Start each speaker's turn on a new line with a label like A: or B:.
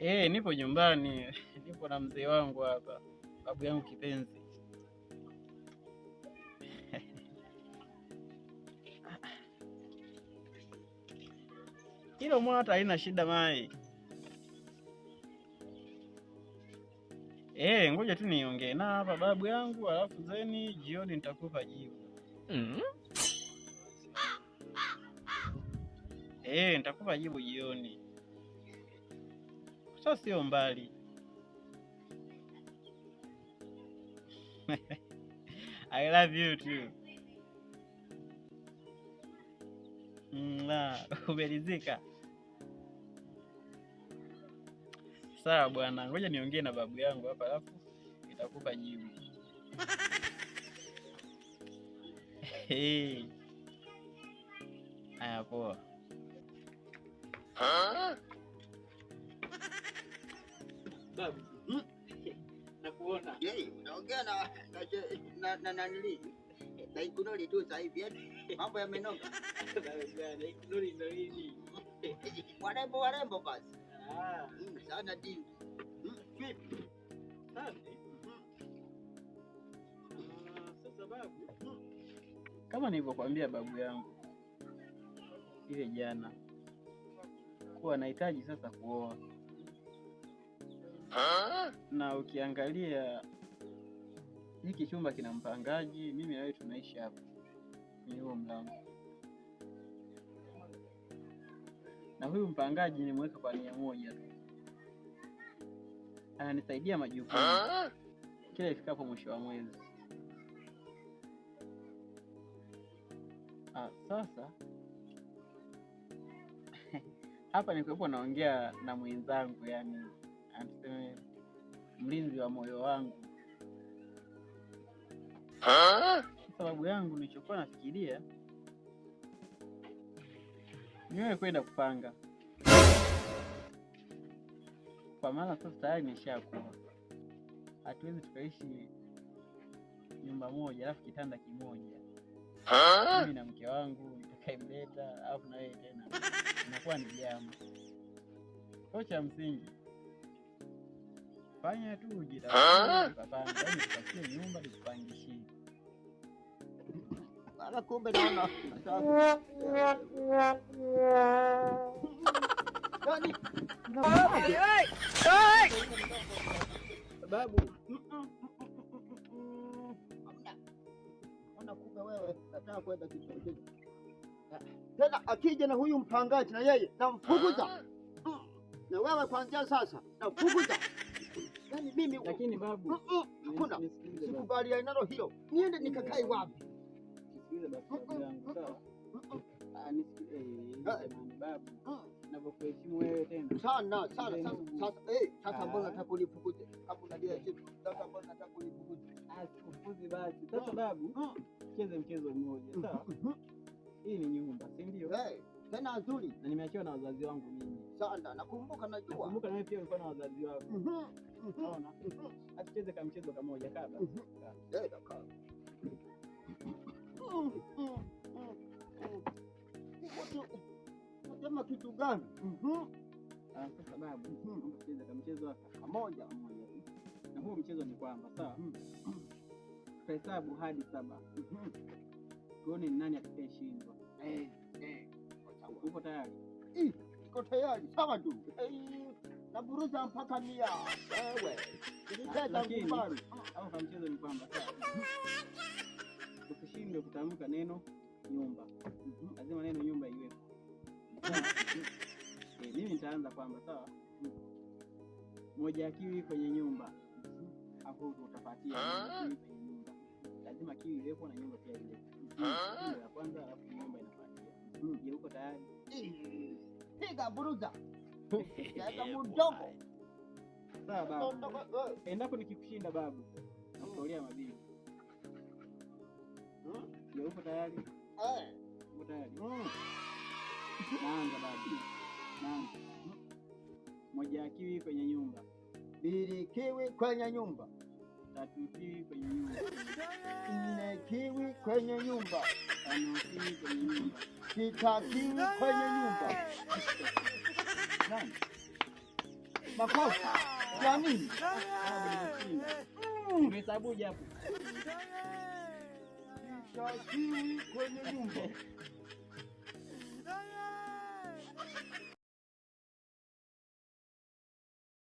A: Nipo nyumbani. Nipo na mzee wangu hapa, babu yangu kipenzi. Hilo mwata haina shida mai. Ngoja tu niongee na hapa babu yangu, alafu zeni jioni nitakupa jibu. Nitakupa jibu jioni. Sasa sio mbali. I love you too. Umeridhika? Sawa bwana, ngoja niongee na babu yangu hapa alafu nitakupa jibu. Haya poa. Babu. Nakuona.
B: Unaongea na nanili. Na ikunoli tu sasa hivi. Mambo yamenoga.
A: Na ikunoli ndio nini?
B: Warembo basi. Sana dingi. Vipi?
A: Asante. Sasa babu, kama nilivyokuambia babu yangu ile jana, kuwa nahitaji sasa kuoa. Na ukiangalia hiki chumba kina mpangaji, mimi na wewe tunaishi hapa kwenye huo mlango. Na huyu mpangaji nimeweka kwa nia moja tu, ananisaidia majukumu kila ifikapo mwisho wa mwezi. Sasa hapa nilikuwa naongea na mwenzangu, yani anasema mlinzi wa moyo wangu. Sababu yangu nilichokuwa nafikiria niwe kwenda kupanga, kwa maana sasa tayari nimeshakuwa, hatuwezi tukaishi nyumba moja alafu kitanda kimoja. Mimi na mke wangu nitakaimleta alafu na wewe tena, inakuwa ni jambo. Kwa cha msingi fanya tu ujitahidi kupanga, yani tupatie nyumba tukupangishie.
B: Baba kumbe naona
A: babu.
B: Ona kumbe wewe nataka kwenda kidogo. Tena akija na huyu mpangaji na yeye namfukuza. Na wewe kuanzia sasa namfukuza. Yaani mimi
A: lakini babu,
B: hakuna. Sikubaliana nalo hilo. Niende nikakae wapi?
A: Sikiliza basi babu yangu, sawa? Jamani babu, ninapokuheshimu wewe tena
B: sana. Sasa mbona nataka unifukuze? Kama unalia kitu, sasa mbona nataka unifukuze?
A: Sikufukuzi basi. Sasa babu, cheze mchezo mmoja, sawa? Hii ni nyumba, si ndio?
B: Tena nzuri.
A: Na nimeachiwa na wazazi wangu mimi.
B: Sana, nakumbuka najua.
A: Nakumbuka na wewe pia ulikuwa na wazazi wako. Unaona? Atucheze kama mchezo kamoja kaba.
B: Kaa. Unasema kitu gani?
A: Sasa babu, tucheze kama mchezo kamoja. Na huo mchezo ni kwamba, sawa? Tutahesabu hadi 7. Tuone ni nani atakayeshindwa. Uko tayari?
B: Niko tayari. Sawa tu. Naburuza mpaka 100. Wewe.
A: Lakini au kama mchezo ni kwamba, sawa? Usishinde kutamka neno nyumba. Lazima neno nyumba iwepo. Mimi nitaanza kwamba, sawa? Moja ya kiwi kwenye nyumba. Hapo utapatia kiwi kwenye nyumba. Lazima kiwi iwepo na nyumba pia iwepo. Ya kwanza alafu nyumba inafuatia. Je, uko tayari?
B: Piga buruza. Jaga mdogo.
A: Sawa babu. Endapo nikikushinda babu, nakutolea mabibi. Je, uko tayari? Uko tayari? Naanza babu. Naanza. Moja ya kiwi kwenye nyumba.
B: 2 kiwi kwenye nyumba.
A: 3 kiwi kwenye nyumba.
B: 4 kiwi kwenye nyumba.
A: 5 kiwi kwenye nyumba.
B: 6 kiwi kwenye nyumba. Makosa ya nini?
A: Umehesabuje hapo?
B: Shauri kwenye nyumba.